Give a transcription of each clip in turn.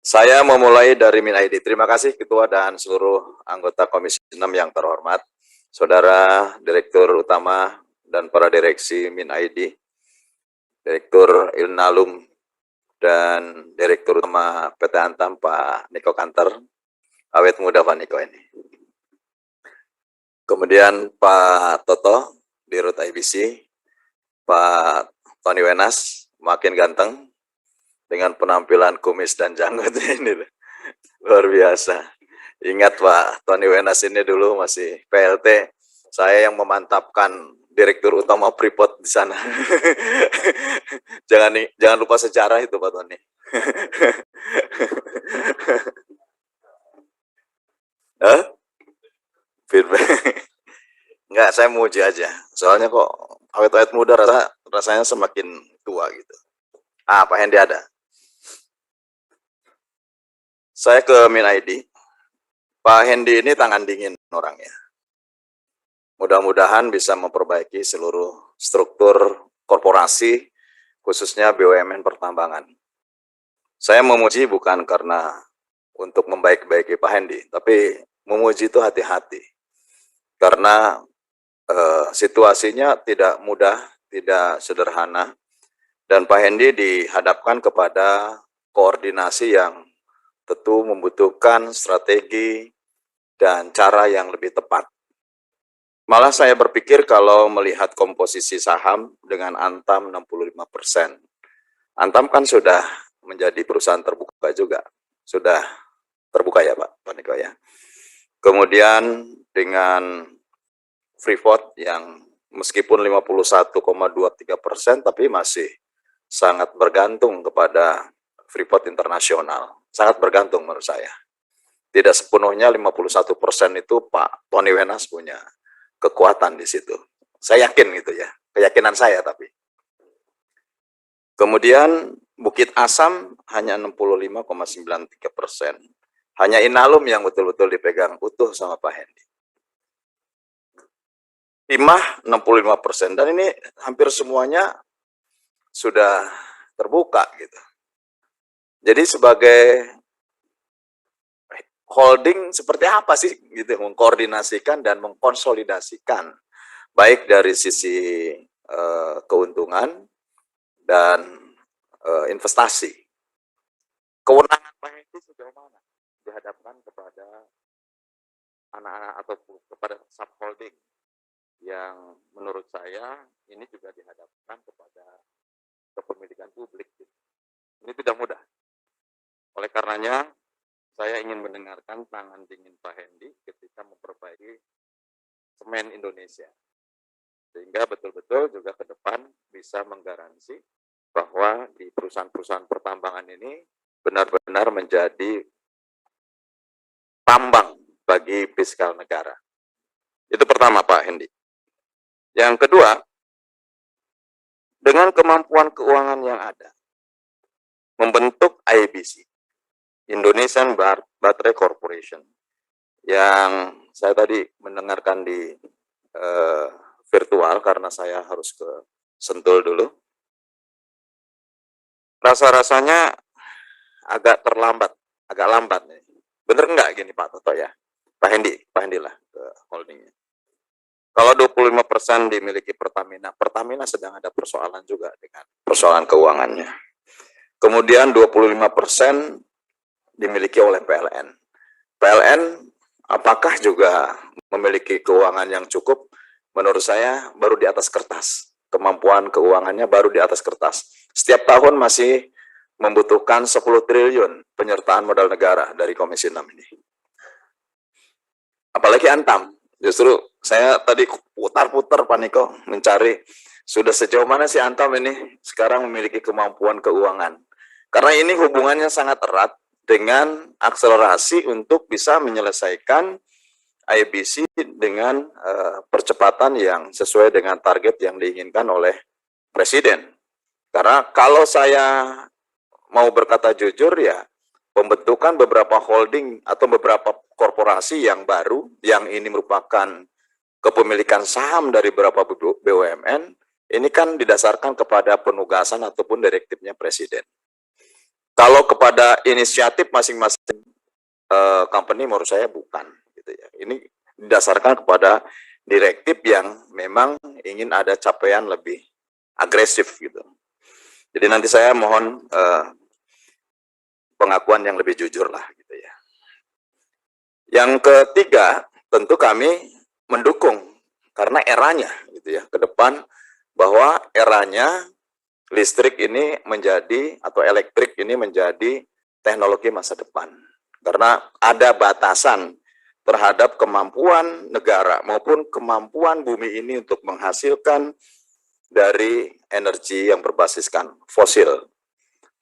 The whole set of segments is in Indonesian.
Saya memulai dari Min ID. Terima kasih Ketua dan seluruh anggota Komisi 6 yang terhormat, Saudara Direktur Utama dan para direksi Min ID, Direktur Ilnalum dan Direktur Utama PT Antam Pak Niko Kanter, awet muda Pak Niko ini. Kemudian Pak Toto, Dirut IBC, Pak Tony Wenas, makin ganteng, dengan penampilan kumis dan janggut ini luar biasa. Ingat Pak Tony Wenas ini dulu masih PLT, saya yang memantapkan Direktur Utama Freeport di sana. jangan lupa sejarah itu Pak Tony. Feedback. Enggak, saya mau uji aja. Soalnya kok awet-awet muda rasanya semakin tua gitu. Pak Hendy ada. Saya ke Min ID. Pak Hendy ini tangan dingin orangnya. Mudah-mudahan bisa memperbaiki seluruh struktur korporasi, khususnya BUMN pertambangan. Saya memuji bukan karena untuk membaik-baiki Pak Hendy, tapi memuji itu hati-hati. Karena situasinya tidak mudah, tidak sederhana, dan Pak Hendy dihadapkan kepada koordinasi yang tentu membutuhkan strategi dan cara yang lebih tepat. Malah saya berpikir kalau melihat komposisi saham dengan Antam 65%. Antam kan sudah menjadi perusahaan terbuka juga. Sudah terbuka ya Pak Niko ya. Kemudian dengan Freeport yang meskipun 51,23% tapi masih sangat bergantung kepada Freeport Internasional. Sangat bergantung menurut saya. Tidak sepenuhnya 51% itu Pak Tony Wenas punya kekuatan di situ. Saya yakin gitu ya, keyakinan saya tapi. Kemudian Bukit Asam hanya 65,93%. Hanya Inalum yang betul-betul dipegang utuh sama Pak Hendy. Timah 65%, dan ini hampir semuanya sudah terbuka gitu. Jadi sebagai holding seperti apa sih gitu mengkoordinasikan dan mengkonsolidasikan baik dari sisi keuntungan dan investasi. Kewenangan Pak Hendy sejauh mana dihadapkan kepada anak-anak atau kepada subholding yang menurut saya ini juga dihadapkan kepada kepemilikan publik. Ini tidak mudah. Oleh karenanya, saya ingin mendengarkan tangan dingin Pak Hendy ketika memperbaiki semen Indonesia. Sehingga betul-betul juga ke depan bisa menggaransi bahwa di perusahaan-perusahaan pertambangan ini benar-benar menjadi tambang bagi fiskal negara. Itu pertama Pak Hendy. Yang kedua, dengan kemampuan keuangan yang ada, membentuk IBC, Indonesian Battery Corporation, yang saya tadi mendengarkan di virtual karena saya harus ke Sentul dulu. Rasa-rasanya agak terlambat, agak lambat nih. Bener nggak gini Pak Toto ya? Pak Hendy lah ke holdingnya. Kalau 25% dimiliki Pertamina, Pertamina sedang ada persoalan juga dengan persoalan keuangannya. Kemudian 25% dimiliki oleh PLN. PLN apakah juga memiliki keuangan yang cukup? Menurut saya baru di atas kertas. Kemampuan keuangannya baru di atas kertas. Setiap tahun masih membutuhkan 10 triliun penyertaan modal negara dari Komisi 6 ini. Apalagi Antam. Justru saya tadi putar-putar Pak Niko mencari sudah sejauh mana sih Antam ini sekarang memiliki kemampuan keuangan. Karena ini hubungannya sangat erat dengan akselerasi untuk bisa menyelesaikan IBC dengan percepatan yang sesuai dengan target yang diinginkan oleh Presiden. Karena kalau saya mau berkata jujur ya, pembentukan beberapa holding atau beberapa korporasi yang baru, yang ini merupakan kepemilikan saham dari beberapa BUMN, ini kan didasarkan kepada penugasan ataupun direktifnya Presiden. Kalau kepada inisiatif masing-masing company menurut saya bukan gitu ya. Ini didasarkan kepada direktif yang memang ingin ada capaian lebih agresif gitu. Jadi nanti saya mohon pengakuan yang lebih jujur lah gitu ya. Yang ketiga, tentu kami mendukung karena eranya gitu ya ke depan, bahwa eranya listrik ini menjadi atau elektrik ini menjadi teknologi masa depan. Karena ada batasan terhadap kemampuan negara maupun kemampuan bumi ini untuk menghasilkan dari energi yang berbasiskan fosil.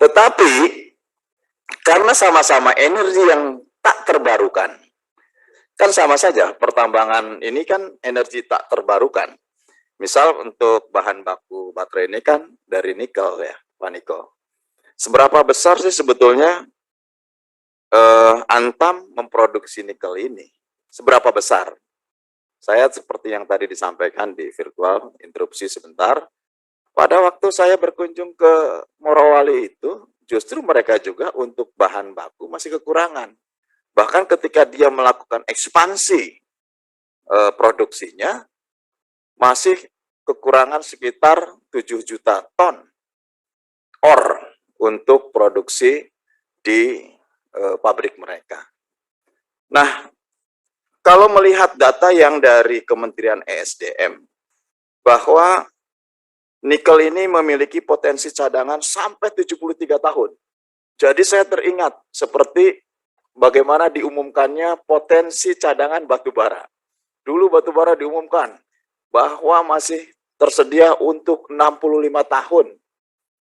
Tetapi karena sama-sama energi yang tak terbarukan, kan sama saja pertambangan ini kan energi tak terbarukan. Misal untuk bahan baku baterai ini kan dari nikel ya, Pak Niko. Seberapa besar sih sebetulnya Antam memproduksi nikel ini? Seberapa besar? Saya seperti yang tadi disampaikan di virtual, interupsi sebentar, pada waktu saya berkunjung ke Morowali itu, justru mereka juga untuk bahan baku masih kekurangan. Bahkan ketika dia melakukan ekspansi produksinya, masih kekurangan sekitar 7 juta ton ore untuk produksi di pabrik mereka. Nah, kalau melihat data yang dari Kementerian ESDM, bahwa nikel ini memiliki potensi cadangan sampai 73 tahun. Jadi saya teringat seperti bagaimana diumumkannya potensi cadangan batubara. Dulu batubara diumumkan bahwa masih tersedia untuk 65 tahun.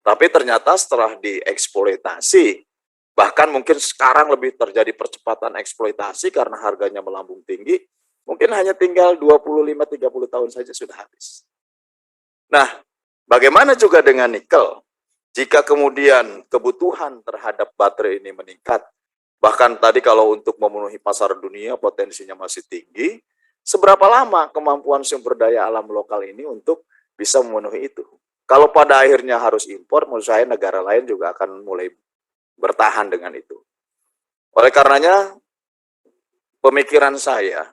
Tapi ternyata setelah dieksploitasi, bahkan mungkin sekarang lebih terjadi percepatan eksploitasi karena harganya melambung tinggi, mungkin hanya tinggal 25-30 tahun saja sudah habis. Nah, bagaimana juga dengan nikel? Jika kemudian kebutuhan terhadap baterai ini meningkat, bahkan tadi kalau untuk memenuhi pasar dunia potensinya masih tinggi, seberapa lama kemampuan sumber daya alam lokal ini untuk bisa memenuhi itu? Kalau pada akhirnya harus impor, menurut saya negara lain juga akan mulai bertahan dengan itu. Oleh karenanya, pemikiran saya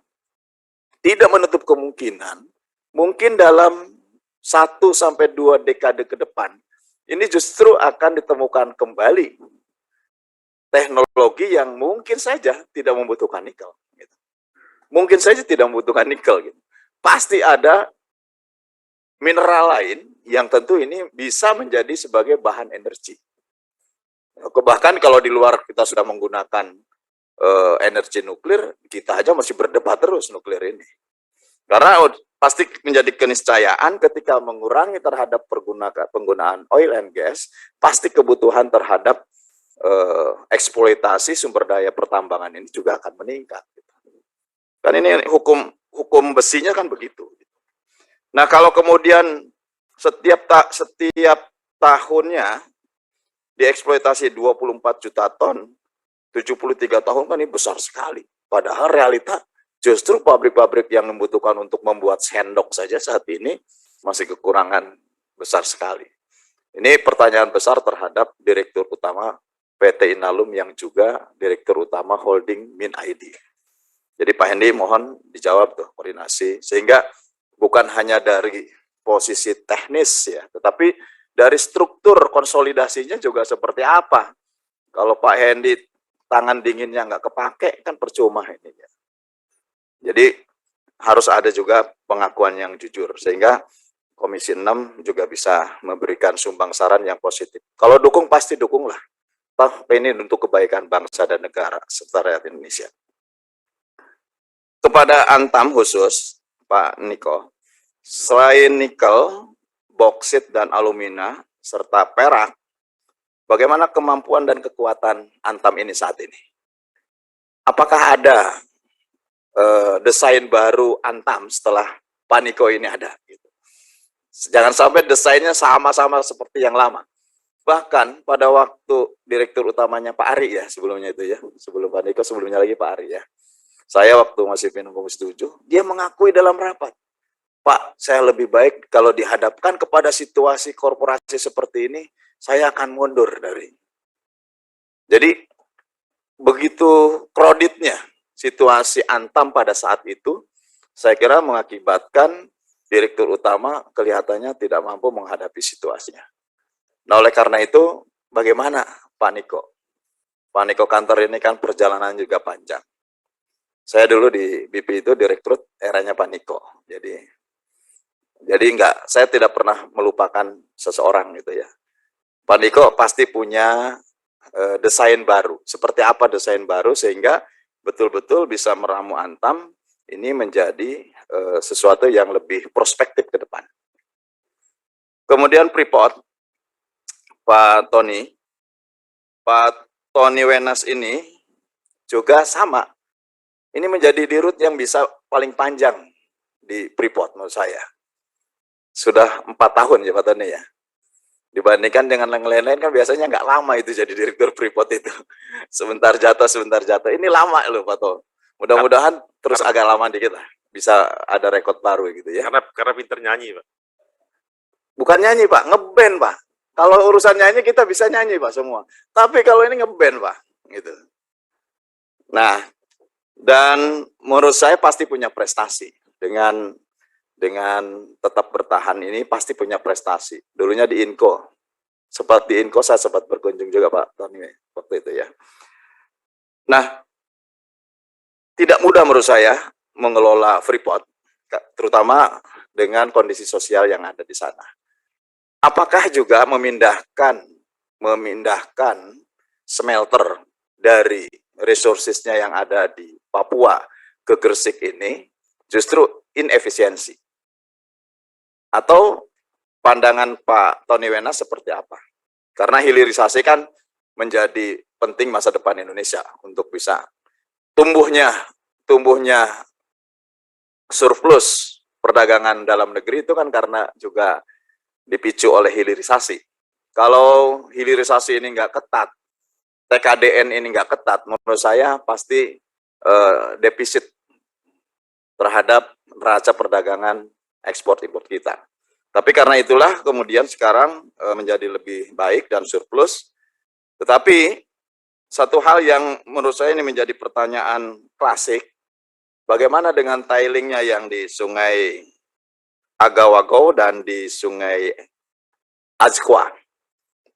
tidak menutup kemungkinan, mungkin dalam 1-2 dekade ke depan, ini justru akan ditemukan kembali teknologi yang mungkin saja tidak membutuhkan nikel. Gitu. Mungkin saja tidak membutuhkan nikel. Gitu. Pasti ada mineral lain yang tentu ini bisa menjadi sebagai bahan energi. Bahkan kalau di luar kita sudah menggunakan energi nuklir, kita aja masih berdebat terus nuklir ini. Karena pasti menjadi keniscayaan ketika mengurangi terhadap penggunaan oil and gas, pasti kebutuhan terhadap eksploitasi sumber daya pertambangan ini juga akan meningkat. Kan ini hukum besinya kan begitu. Nah kalau kemudian setiap tahunnya dieksploitasi 24 juta ton, 73 tahun kan ini besar sekali. Padahal realita justru pabrik-pabrik yang membutuhkan untuk membuat sendok saja saat ini masih kekurangan besar sekali. Ini pertanyaan besar terhadap Direktur Utama PT Inalum yang juga Direktur Utama Holding Min ID. Jadi Pak Hendi mohon dijawab tuh koordinasi, sehingga bukan hanya dari posisi teknis ya, tetapi dari struktur konsolidasinya juga seperti apa. Kalau Pak Hendi tangan dinginnya nggak kepake kan percuma ini ya. Jadi harus ada juga pengakuan yang jujur, sehingga Komisi 6 juga bisa memberikan sumbang saran yang positif. Kalau dukung pasti dukunglah. Toh ini untuk kebaikan bangsa dan negara serta rakyat Indonesia. Kepada Antam khusus, Pak Niko, selain nikel, boksit dan alumina, serta perak, bagaimana kemampuan dan kekuatan Antam ini saat ini? Apakah ada desain baru Antam setelah Pak Niko ini ada? Gitu. Jangan sampai desainnya sama-sama seperti yang lama. Bahkan pada waktu Direktur Utamanya Pak Ari ya, sebelumnya itu ya, sebelum Pak Niko, sebelumnya lagi Pak Ari ya. Saya waktu masih pimpinan Komisi 7, dia mengakui dalam rapat, Pak, saya lebih baik kalau dihadapkan kepada situasi korporasi seperti ini, saya akan mundur dari Jadi begitu kreditnya situasi Antam pada saat itu, saya kira mengakibatkan direktur utama kelihatannya tidak mampu menghadapi situasinya. Nah, oleh karena itu, bagaimana Pak Niko? Pak Niko Kantor ini kan perjalanan juga panjang. Saya dulu di BP itu direkrut eranya Pak Niko. Jadi saya tidak pernah melupakan seseorang gitu ya. Pak Niko pasti punya desain baru. Seperti apa desain baru sehingga betul-betul bisa meramu Antam ini menjadi sesuatu yang lebih prospektif ke depan. Kemudian Freeport, Pak Tony Wenas ini juga sama. Ini menjadi dirut yang bisa paling panjang di Freeport menurut saya. Sudah 4 tahun ya Pak Tony ya. Dibandingkan dengan yang lain-lain kan biasanya nggak lama itu jadi direktur Freeport itu. Sebentar jatuh. Ini lama loh Pak Tony. Mudah-mudahan terus agak lama dikit lah. Bisa ada rekod baru gitu ya. Karena pinter nyanyi, Pak. Bukan nyanyi Pak, ngeband Pak. Kalau urusan nyanyi kita bisa nyanyi Pak semua. Tapi kalau ini ngeband Pak, gitu. Nah, dan menurut saya pasti punya prestasi dengan tetap bertahan ini pasti punya prestasi. Dulunya di Inco, di Inco saya sempat berkunjung juga Pak Tony waktu itu ya. Nah, tidak mudah menurut saya mengelola Freeport, terutama dengan kondisi sosial yang ada di sana. Apakah juga memindahkan smelter dari resourcesnya yang ada di Papua ke Gresik ini justru inefisiensi? Atau pandangan Pak Tony Wenas seperti apa? Karena hilirisasi kan menjadi penting masa depan Indonesia untuk bisa tumbuhnya surplus perdagangan dalam negeri itu kan karena juga dipicu oleh hilirisasi. Kalau hilirisasi ini nggak ketat, TKDN ini nggak ketat, menurut saya pasti defisit terhadap neraca perdagangan ekspor-impor kita. Tapi karena itulah kemudian sekarang menjadi lebih baik dan surplus. Tetapi satu hal yang menurut saya ini menjadi pertanyaan klasik, bagaimana dengan tilingnya yang di Sungai Agawago dan di Sungai Azqua?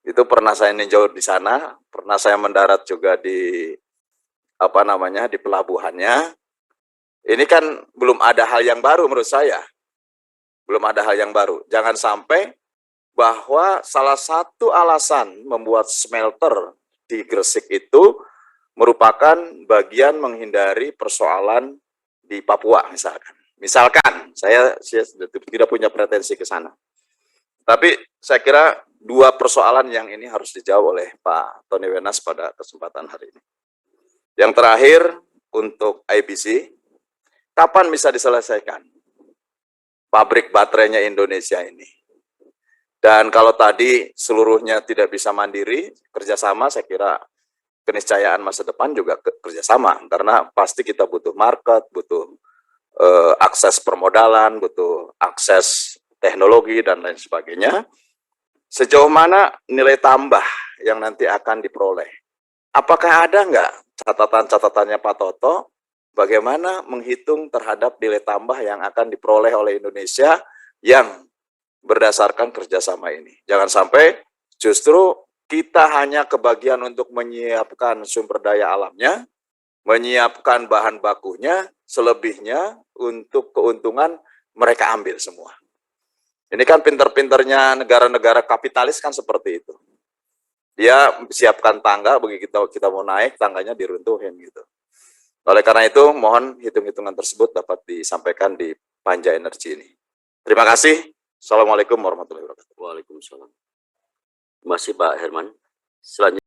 Itu pernah saya ninjau di sana, pernah saya mendarat juga di di pelabuhannya. Ini kan belum ada hal yang baru menurut saya. Belum ada hal yang baru. Jangan sampai bahwa salah satu alasan membuat smelter di Gresik itu merupakan bagian menghindari persoalan di Papua misalkan. Saya tidak punya pretensi ke sana. Tapi saya kira dua persoalan yang ini harus dijawab oleh Pak Tony Wenas pada kesempatan hari ini. Yang terakhir untuk IBC, kapan bisa diselesaikan pabrik baterainya Indonesia ini? Dan kalau tadi seluruhnya tidak bisa mandiri, kerjasama, saya kira keniscayaan masa depan juga kerjasama, karena pasti kita butuh market, butuh akses permodalan, butuh akses teknologi, dan lain sebagainya. Sejauh mana nilai tambah yang nanti akan diperoleh? Apakah ada nggak catatan-catatannya Pak Toto, bagaimana menghitung terhadap nilai tambah yang akan diperoleh oleh Indonesia yang berdasarkan kerjasama ini? Jangan sampai justru kita hanya kebagian untuk menyiapkan sumber daya alamnya, menyiapkan bahan bakunya, selebihnya untuk keuntungan mereka ambil semua. Ini kan pinter-pinternya negara-negara kapitalis kan seperti itu. Dia siapkan tangga, begitu kita mau naik, tangganya diruntuhin gitu. Oleh karena itu, mohon hitung-hitungan tersebut dapat disampaikan di Panja Energi ini. Terima kasih. Assalamualaikum warahmatullahi wabarakatuh. Waalaikumsalam. Masih Pak Herman. Selanjutnya.